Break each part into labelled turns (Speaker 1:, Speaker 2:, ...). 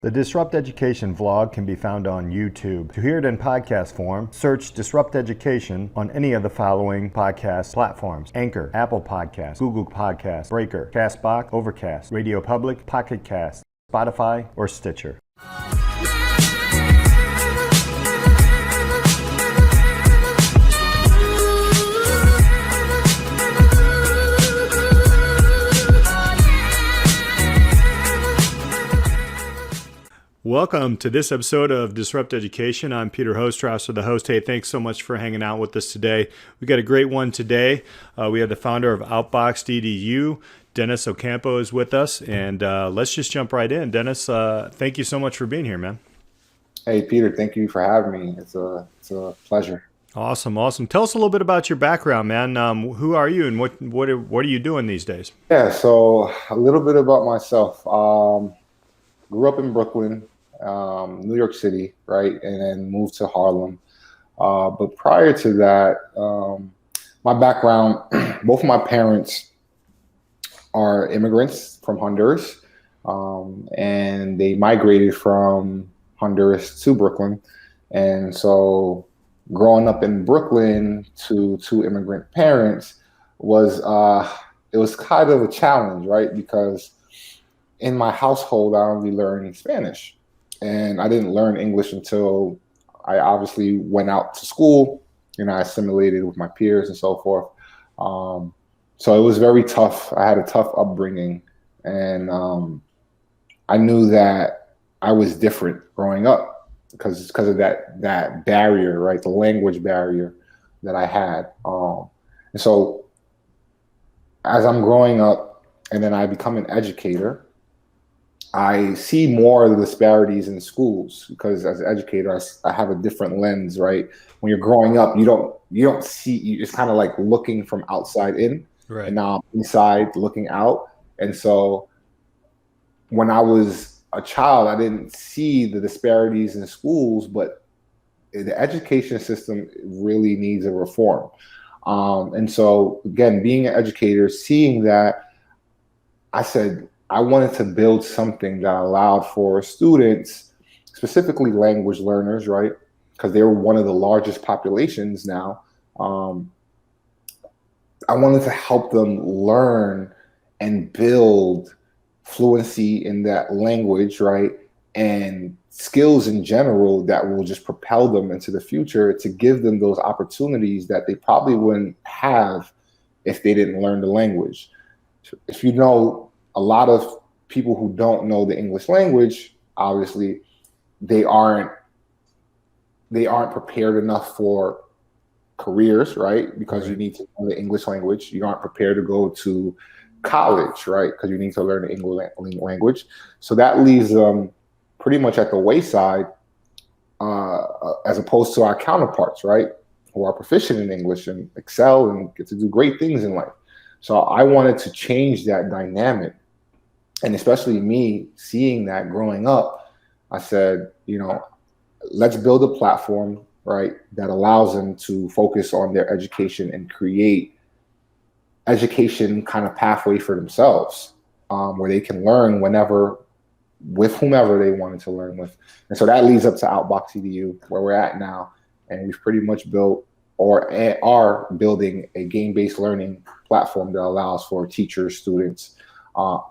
Speaker 1: The Disrupt Education vlog can be found on YouTube. To hear it in podcast form, search Disrupt Education on any of the following podcast platforms: Anchor, Apple Podcasts, Google Podcasts, Breaker, Castbox, Overcast, Radio Public, Pocket Cast, Spotify, or Stitcher. Welcome to this episode of Disrupt Education. I'm Peter Hostrasser, the host. Hey, thanks so much for hanging out with us today. We got a great one today. We have the founder of OutboxEdu, Denis Ocampo, is with us, and let's just jump right in. Denis, thank you so much for being here, man.
Speaker 2: Hey, Peter, thank you for having me. It's a pleasure.
Speaker 1: Awesome. Tell us a little bit about your background, man. Who are you, and what are you doing these days?
Speaker 2: Yeah, so a little bit about myself. Grew up in Brooklyn, New York City, right, and then moved to Harlem. But prior to that, my background, both of my parents are immigrants from Honduras, and they migrated from Honduras to Brooklyn. And so growing up in Brooklyn to two immigrant parents was it was kind of a challenge, right? Because in my household, I only learned Spanish, and I didn't learn English until I obviously went out to school and I assimilated with my peers and so forth. So it was very tough. I had a tough upbringing, and I knew that I was different growing up because of that barrier, right? The language barrier that I had. And so as I'm growing up and then I become an educator, I see more of the disparities in schools because as an educator, I have a different lens, right? When you're growing up, you don't see, it's kind of like looking from outside in,
Speaker 1: Right.
Speaker 2: And now I'm inside looking out. And so when I was a child, I didn't see the disparities in schools, but the education system really needs a reform. And so again, being an educator, seeing that, I said, I wanted to build something that allowed for students, specifically language learners, right? Because they were one of the largest populations now. I wanted to help them learn and build fluency in that language, right? And skills in general that will just propel them into the future to give them those opportunities that they probably wouldn't have if they didn't learn the language. If you know, a lot of people who don't know the English language, obviously, they aren't prepared enough for careers, right? Because you need to know the English language. You aren't prepared to go to college, right? Because you need to learn the English language. So that leaves them pretty much at the wayside, as opposed to our counterparts, right? Who are proficient in English and excel and get to do great things in life. So I wanted to change that dynamic. And especially me seeing that growing up, I said, let's build a platform, right, that allows them to focus on their education and create education kind of pathway for themselves, where they can learn whenever, with whomever they wanted to learn with. And so that leads up to OutboxEdu, where we're at now. And we've pretty much built or are building a game-based learning platform that allows for teachers, students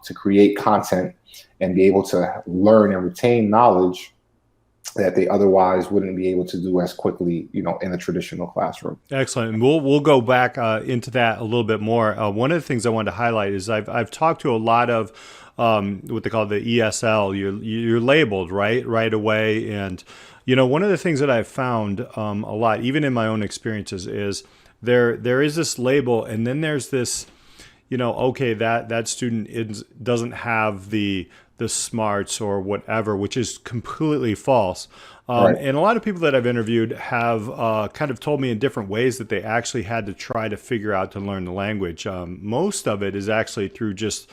Speaker 2: to create content and be able to learn and retain knowledge that they otherwise wouldn't be able to do as quickly, in a traditional classroom.
Speaker 1: Excellent. And we'll go back into that a little bit more. One of the things I wanted to highlight is I've talked to a lot of what they call the ESL. You're labeled right away, and one of the things that I've found a lot, even in my own experiences, is there is this label, and then there's this, okay, that student doesn't have the smarts or whatever, which is completely false.
Speaker 2: Right.
Speaker 1: And a lot of people that I've interviewed have kind of told me in different ways that they actually had to try to figure out to learn the language. Most of it is actually through just,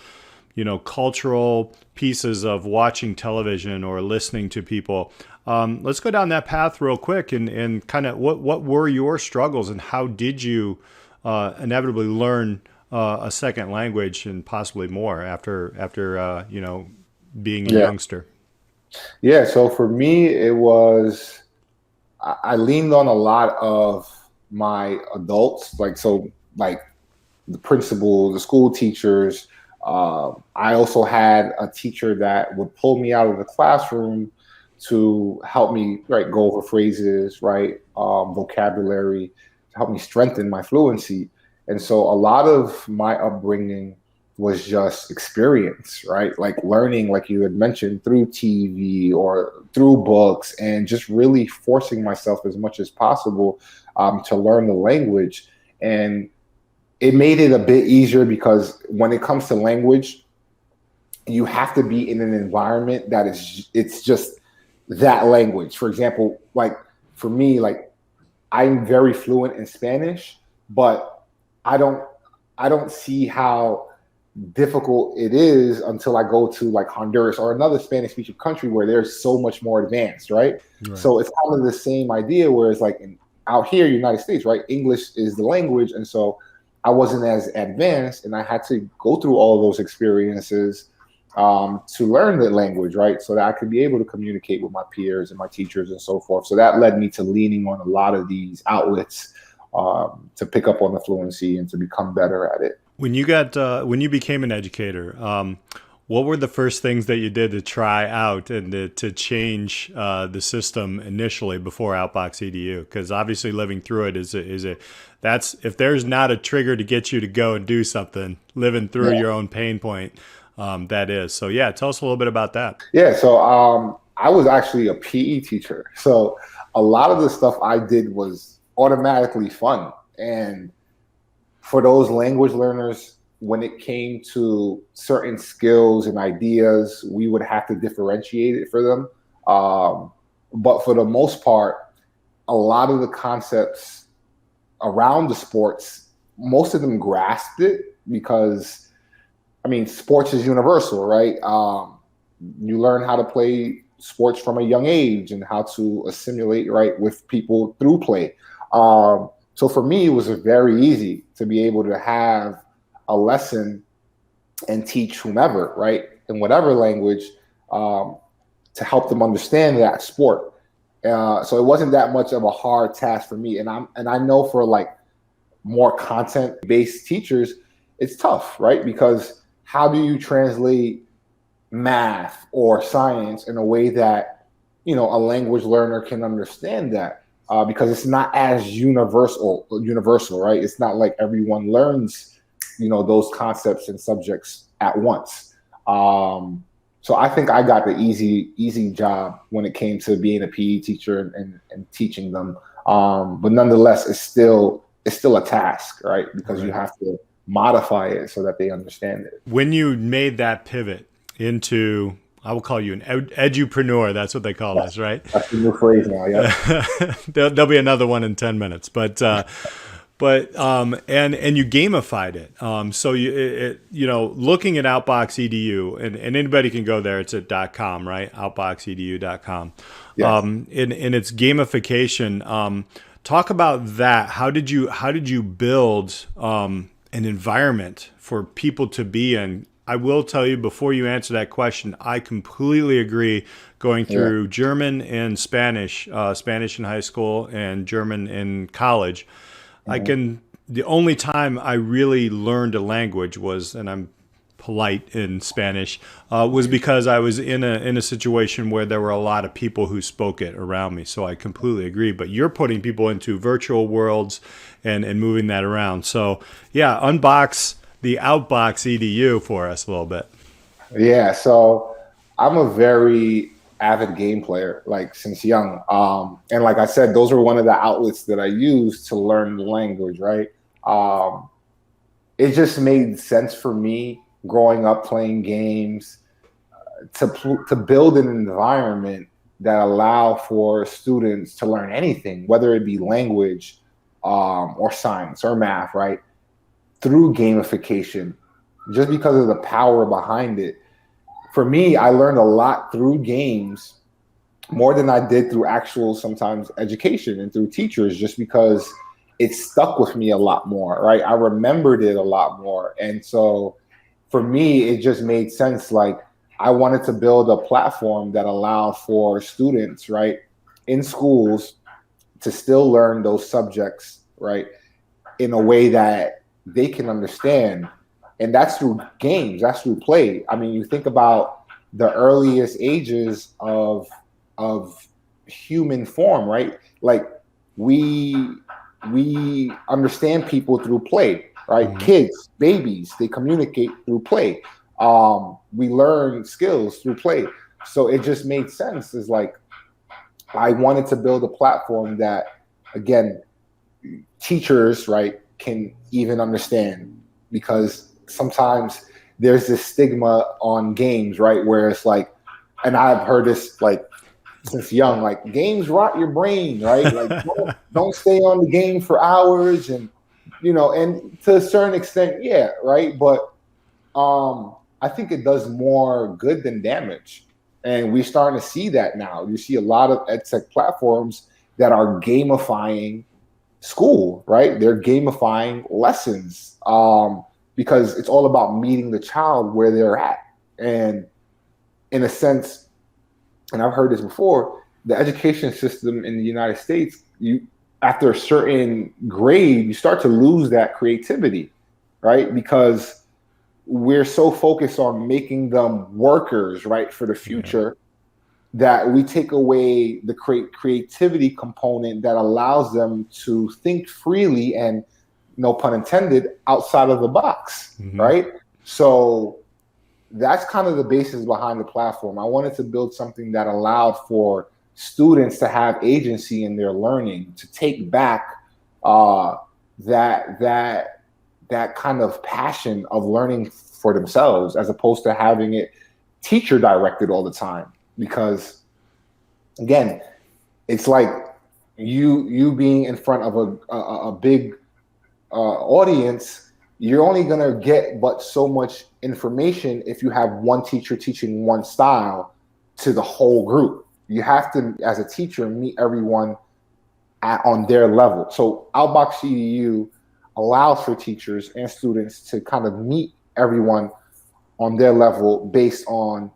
Speaker 1: cultural pieces of watching television or listening to people. Let's go down that path real quick and kind of what were your struggles and how did you inevitably learn a second language and possibly more after being a youngster?
Speaker 2: Yeah, so for me, it was I leaned on a lot of my adults, like the principal, the school teachers. I also had a teacher that would pull me out of the classroom to help me go over phrases, vocabulary, to help me strengthen my fluency. And so a lot of my upbringing was just experience, right? Like learning, like you had mentioned, through TV or through books, and just really forcing myself as much as possible to learn the language. And it made it a bit easier because when it comes to language, you have to be in an environment that it's just that language. For example, like for me, like I'm very fluent in Spanish, but I don't I don't see how difficult it is until I go to like Honduras or another Spanish speaking country where they're so much more advanced, right?
Speaker 1: Right.
Speaker 2: So it's kind of the same idea, whereas like out here, United States, right? English is the language. And so I wasn't as advanced and I had to go through all those experiences to learn the language, right? So that I could be able to communicate with my peers and my teachers and so forth. So that led me to leaning on a lot of these outlets to pick up on the fluency and to become better at it.
Speaker 1: When you became an educator, what were the first things that you did to try out and to change the system initially before Outbox EDU? Because obviously living through it that's if there's not a trigger to get you to go and do something, living through
Speaker 2: Yeah.
Speaker 1: your own pain point, that is. So yeah, tell us a little bit about that.
Speaker 2: Yeah. So I was actually a PE teacher. So a lot of the stuff I did was automatically fun. And for those language learners, when it came to certain skills and ideas, we would have to differentiate it for them. But for the most part, a lot of the concepts around the sports, most of them grasped it because, I mean, sports is universal, right? You learn how to play sports from a young age and how to assimilate, right, with people through play. So for me, it was very easy to be able to have a lesson and teach whomever, right, in whatever language, um, to help them understand that sport. So it wasn't that much of a hard task for me. And I know for like more content based teachers, it's tough, right? Because how do you translate math or science in a way that a language learner can understand that? Because it's not as universal, right? It's not like everyone learns, those concepts and subjects at once. So I think I got the easy job when it came to being a PE teacher and teaching them. But nonetheless, it's still a task, right? Because you
Speaker 1: Right.
Speaker 2: have to modify it so that they understand it.
Speaker 1: When you made that pivot into, I will call you an edupreneur. That's what they call us, right?
Speaker 2: That's the new phrase now. Yep.
Speaker 1: There'll be another one in 10 minutes, and you gamified it. So looking at Outbox EDU, and anybody can go there. It's at .com, right? Outboxedu.com.
Speaker 2: Yes.
Speaker 1: And it's gamification. Talk about that. How did you build an environment for people to be in? I will tell you before you answer that question, I completely agree. Going
Speaker 2: Yeah.
Speaker 1: through German and Spanish, Spanish in high school and German in college,
Speaker 2: Mhm.
Speaker 1: the only time I really learned a language was, and I'm polite in Spanish, was because I was in a situation where there were a lot of people who spoke it around me. So I completely agree. But you're putting people into virtual worlds and moving that around. So yeah, unbox the Outbox EDU for us a little bit.
Speaker 2: Yeah. So I'm a very avid game player, like since young. And like I said, those are one of the outlets that I use to learn the language, right? Um, it just made sense for me growing up playing games to build an environment that allow for students to learn anything, whether it be language, or science or math, right? Through gamification, just because of the power behind it. For me, I learned a lot through games more than I did through actual sometimes education and through teachers, just because it stuck with me a lot more, right? I remembered it a lot more. And so for me, it just made sense. Like, I wanted to build a platform that allowed for students, right, in schools to still learn those subjects, right, in a way that they can understand. And that's through games, that's through play. I mean, you think about the earliest ages of human form, right? Like we we understand people through play, right?
Speaker 1: Hmm.
Speaker 2: Kids, babies, they communicate through play. We learn skills through play. So it just made sense. Is like I wanted to build a platform that, again, teachers, right, can even understand, because sometimes there's this stigma on games, right, where it's like, and I've heard this like since young, like games rot your brain, right? Like don't stay on the game for hours, and and to a certain extent, yeah, right. But I think it does more good than damage, and we're starting to see that now. You see a lot of ed tech platforms that are gamifying school, right? They're gamifying lessons, because it's all about meeting the child where they're at. And in a sense, and I've heard this before, the education system in the United States, you after a certain grade, you start to lose that creativity, right? Because we're so focused on making them workers, right, for the
Speaker 1: Yeah.
Speaker 2: future, that we take away the creativity component that allows them to think freely and, no pun intended, outside of the box,
Speaker 1: Hmm.
Speaker 2: right? So that's kind of the basis behind the platform. I wanted to build something that allowed for students to have agency in their learning, to take back uh, that kind of passion of learning for themselves, as opposed to having it teacher directed all the time. Because again, it's like you being in front of a big audience, you're only going to get but so much information if you have one teacher teaching one style to the whole group. You have to, as a teacher, meet everyone on their level. So OutboxEdu allows for teachers and students to kind of meet everyone on their level based on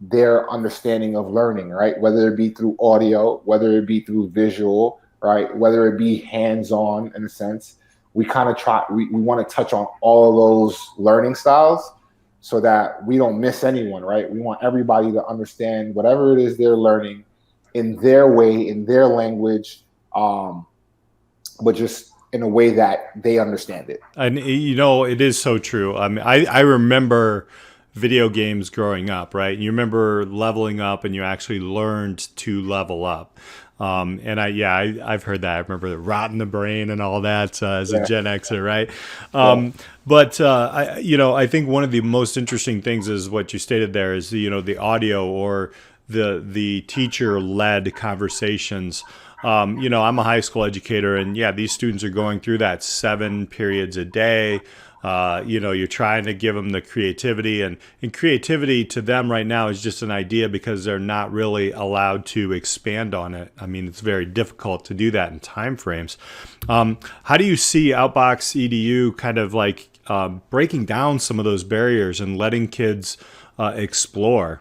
Speaker 2: their understanding of learning, right? Whether it be through audio, whether it be through visual, right? Whether it be hands-on in a sense. We kind of we want to touch on all of those learning styles so that we don't miss anyone, right? We want everybody to understand whatever it is they're learning in their way, in their language, um, but just in a way that they understand it.
Speaker 1: And it is so true. I mean, I remember video games growing up, right? You remember leveling up, and you actually learned to level up. And I've heard that. I remember the rot in the brain and all that as a
Speaker 2: Yeah,
Speaker 1: Gen Xer, right?
Speaker 2: yeah,
Speaker 1: But I think one of the most interesting things is what you stated there is the audio, or the teacher led conversations. I'm a high school educator, and yeah, these students are going through that 7 periods a day. You're trying to give them the creativity, and creativity to them right now is just an idea, because they're not really allowed to expand on it. I mean, it's very difficult to do that in time frames. How do you see Outbox EDU kind of like breaking down some of those barriers and letting kids explore?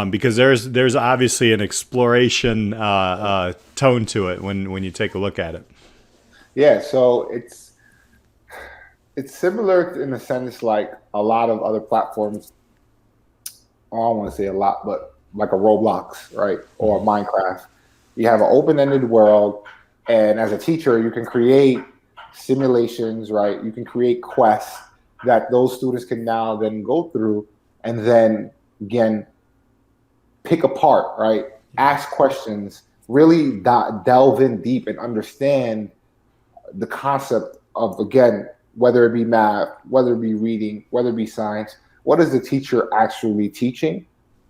Speaker 1: Because there's obviously an exploration tone to it when you take a look at it.
Speaker 2: yeah. So it's similar in a sense, like a lot of other platforms. I don't want to say a lot, but like a Roblox, right, or
Speaker 1: Mhm.
Speaker 2: Minecraft. You have an open-ended world, and as a teacher, you can create simulations, right? You can create quests that those students can now then go through, and then again pick apart, right? Ask questions, really delve in deep and understand the concept of, again, whether it be math, whether it be reading, whether it be science. What is the teacher actually teaching,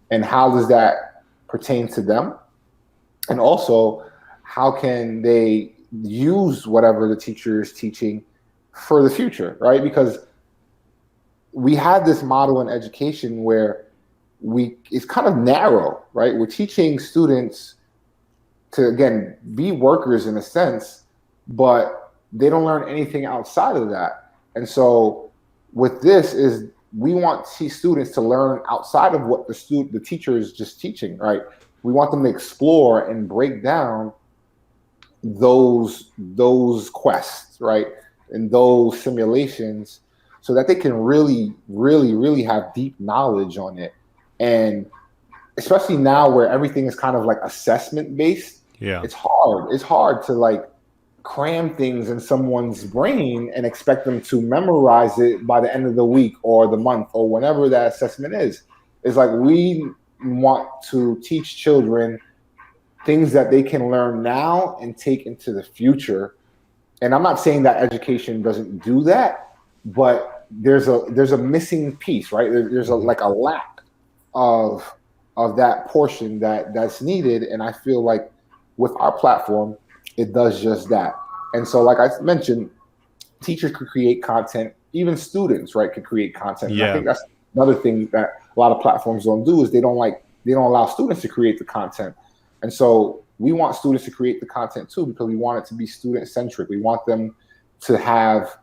Speaker 2: and how does that pertain to them? And also, how can they use whatever the teacher is teaching for the future, right? Because we have this model in education where it's kind of narrow, right? We're teaching students to, again, be workers in a sense, but they don't learn anything outside of that. And so with this is we want students to learn outside of what the teacher is just teaching, right? We want them to explore and break down those quests, right? And those simulations so that they can really, really, really have deep knowledge on it. And especially now where everything is kind of like assessment based, it's hard to like cram things in someone's brain and expect them to memorize it by the end of the week or the month or whenever that assessment is. It's like we want to teach children things that they can learn now and take into the future. And I'm not saying that education doesn't do that, but there's a missing piece, right? There's a like a lack of that portion that's needed. And I feel like with our platform, it does just that. And so, like I mentioned, teachers could create content, even students, right, could create content. And I think that's another thing that a lot of platforms don't do is they don't allow students to create the content. And so we want students to create the content too, because we want it to be student centric. We want them to have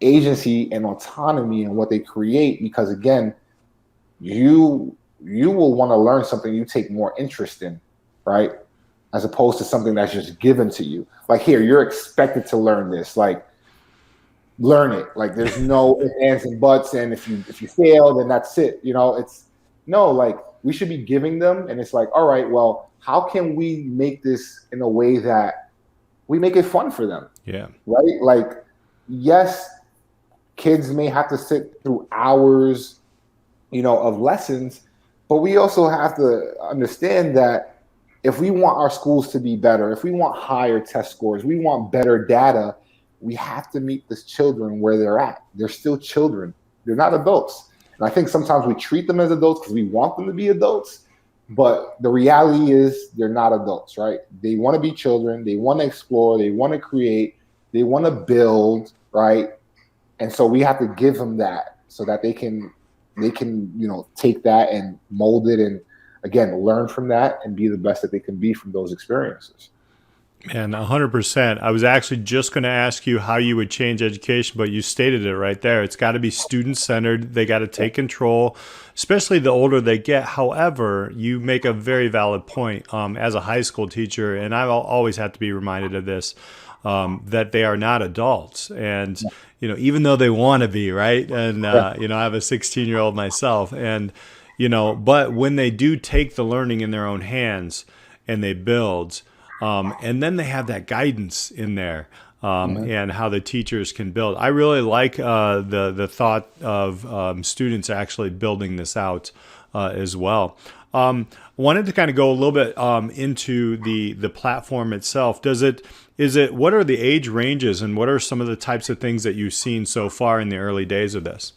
Speaker 2: agency and autonomy in what they create, because again, you will want to learn something you take more interest in, right? As opposed to something that's just given to you. Like here, you're expected to learn this. Like, learn it. Like there's no ifs, ands, and buts. And if you fail, then that's it. You know, it's no, like we should be giving them. And it's like, all right, well, how can we make this in a way that we make it fun for them?
Speaker 1: Yeah.
Speaker 2: Right? Like, yes, kids may have to sit through hours, you know, of lessons, but we also have to understand that if we want our schools to be better, if we want higher test scores, we want better data, we have to meet the children where they're at. They're still children. They're not adults. And I think sometimes we treat them as adults because we want them to be adults, but the reality is they're not adults, right? They want to be children. They want to explore. They want to create. They want to build, right? And so we have to give them that so that they can, you know, take that and mold it and, again, learn from that and be the best that they can be from those experiences.
Speaker 1: And 100%. I was actually just going to ask you how you would change education, but you stated it right there. It's got to be student-centered. They got to take control, especially the older they get. However, you make a very valid point as a high school teacher, and I've always had to be reminded of this, that they are not adults. And, you know, even though they want to be, right? And, you know, I have a 16-year-old myself, and, you know, but when they do take the learning in their own hands and they build, and then they have that guidance in there, and how the teachers can build. I really like the thought of students actually building this out as well. Wanted to kind of go a little bit into the platform itself. What are the age ranges, and what are some of the types of things that you've seen so far in the early days of this?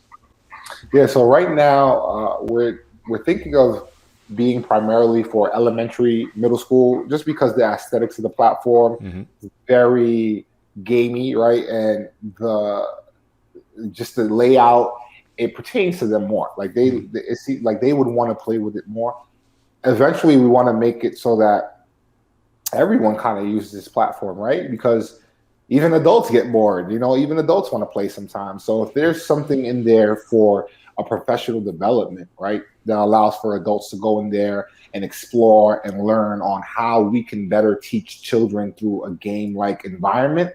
Speaker 2: Yeah, so right now we're thinking of being primarily for elementary, middle school, just because the aesthetics of the platform is very gamey, right? And the layout, it pertains to them more. Like it seems like they would want to play with it more. Eventually, we want to make it so that everyone kind of uses this platform, right? Because even adults get bored, you know, even adults want to play sometimes. So if there's something in there for a professional development, right, that allows for adults to go in there and explore and learn on how we can better teach children through a game-like environment,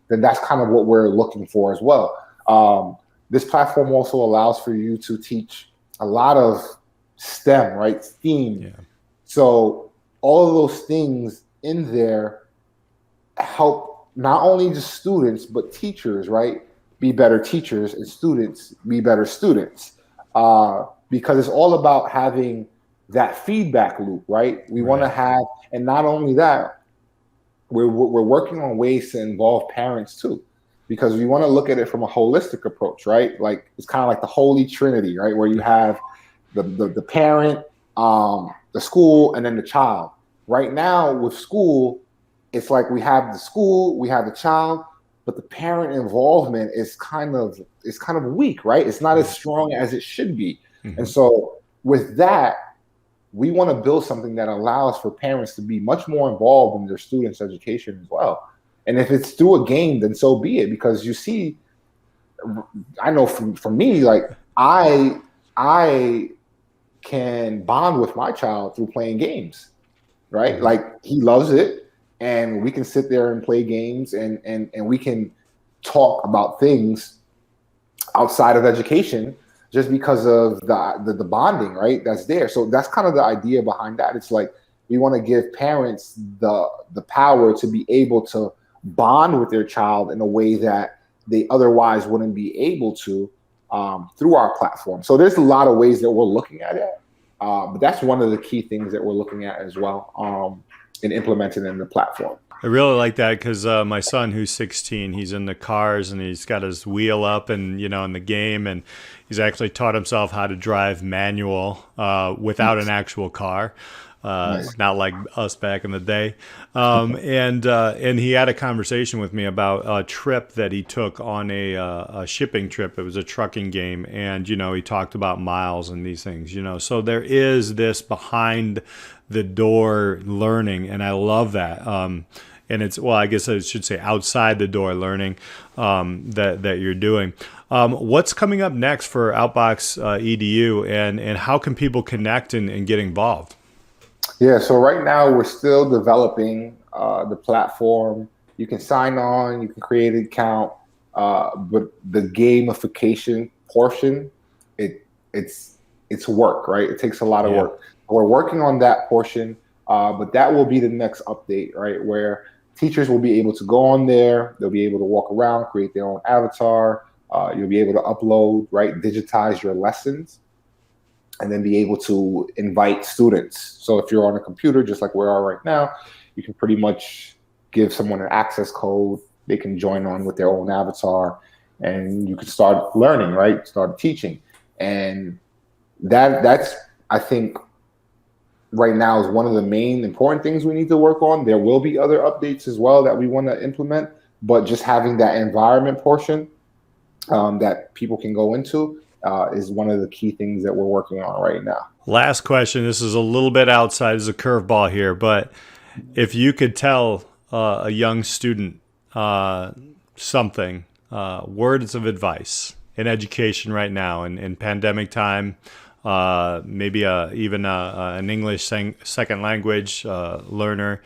Speaker 2: then that's kind of what we're looking for as well. This platform also allows for you to teach a lot of STEM, right, STEAM. Yeah. So all of those things in there help not only just students, but teachers, right, be better teachers, and students be better students. Because it's all about having that feedback loop, right? We want to have, and not only that, we're working on ways to involve parents too, because we want to look at it from a holistic approach, right? Like it's kind of like the Holy Trinity, right? Where you have the parent, the school, and then the child. Right now with school, it's like we have the school, we have the child, but the parent involvement is kind of weak, right? It's not as strong as it should be. And so with that, we want to build something that allows for parents to be much more involved in their students' education as well. And if it's through a game, then so be it. Because you see, I know from me, like I I can bond with my child through playing games, right?
Speaker 1: Mhm.
Speaker 2: Like he loves it, and we can sit there and play games, and we can talk about things outside of education just because of the bonding, right? That's there. So that's kind of the idea behind that. It's like we want to give parents the power to be able to bond with their child in a way that they otherwise wouldn't be able to through our platform. So there's a lot of ways that we're looking at it, but that's one of the key things that we're looking at as well, and implementing in the platform.
Speaker 1: I really like that because my son, who's 16, he's in the cars and he's got his wheel up and, in the game, and he's actually taught himself how to drive manual without an
Speaker 2: Nice.
Speaker 1: actual car.
Speaker 2: Nice.
Speaker 1: Not like us back in the day. And he had a conversation with me about a trip that he took on a shipping trip. It was a trucking game. And, he talked about miles and these things, So there is this behind the door learning. And I love that. And it's, well, I guess I should say outside the door learning that you're doing. What's coming up next for Outbox EDU, and how can people connect and get involved?
Speaker 2: Yeah, so right now we're still developing the platform. You can sign on, you can create an account, but the gamification portion, it's work, right? It takes a lot of
Speaker 1: Yeah.
Speaker 2: work. We're working on that portion, but that will be the next update, right? Where teachers will be able to go on there, they'll be able to walk around, create their own avatar. You'll be able to upload, right? Digitize your lessons, and then be able to invite students. So if you're on a computer, just like we are right now, you can pretty much give someone an access code. They can join on with their own avatar, and you can start learning, right? Start teaching. And that's, I think, right now is one of the main important things we need to work on. There will be other updates as well that we want to implement, but just having that environment portion that people can go into is one of the key things that we're working on right now.
Speaker 1: Last question. This is a little bit outside. This is a curveball here, but if you could tell a young student something, words of advice in education right now, in pandemic time, maybe even an English second language learner,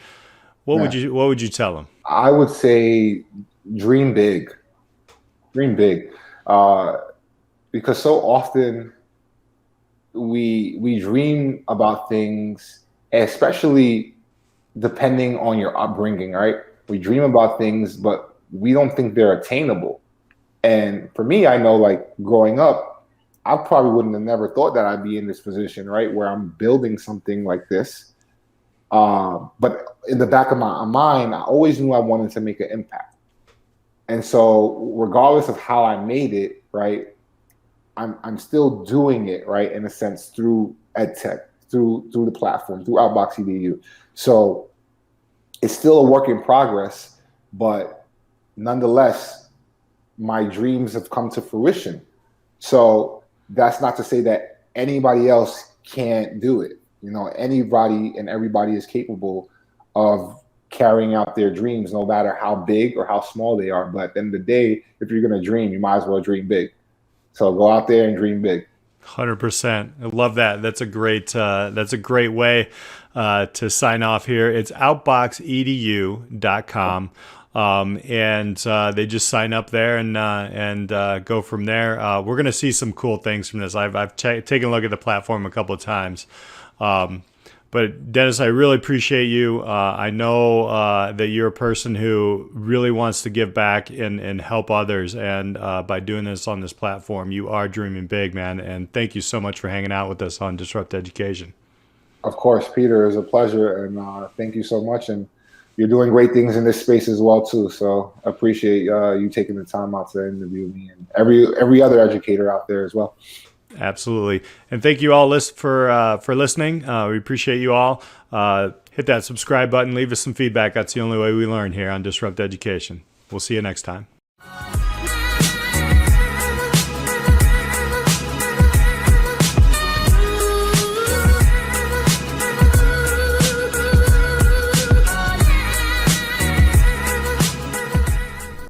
Speaker 2: Yeah.
Speaker 1: what would you tell them?
Speaker 2: I would say dream big, dream big, uh, because so often we dream about things, especially depending on your upbringing, right? We dream about things, but we don't think they're attainable. And for me, I know, like growing up, I probably wouldn't have never thought that I'd be in this position, right, where I'm building something like this. But in the back of my mind, I always knew I wanted to make an impact. And so, regardless of how I made it, right, I'm still doing it, right, in a sense, through ed tech, through the platform, through Outbox EDU. So it's still a work in progress, but nonetheless, my dreams have come to fruition. So that's not to say that anybody else can't do it. Anybody and everybody is capable of carrying out their dreams, no matter how big or how small they are. But at the end of the day, if you're going to dream, you might as well dream big. So go out there and dream big.
Speaker 1: 100%. I love that. That's a great way to sign off here. It's outboxedu.com. And they just sign up there and go from there. We're going to see some cool things from this. I've taken a look at the platform a couple of times. But Dennis, I really appreciate you. I know that you're a person who really wants to give back and help others. And by doing this on this platform, you are dreaming big, man. And thank you so much for hanging out with us on Disrupt Education.
Speaker 2: Of course, Peter, it's a pleasure. And thank you so much. And you're doing great things in this space as well, too. So I appreciate you taking the time out to interview me, and every other educator out there as well.
Speaker 1: Absolutely. And thank you all for listening. We appreciate you all. Hit that subscribe button. Leave us some feedback. That's the only way we learn here on Disrupt Education. We'll see you next time.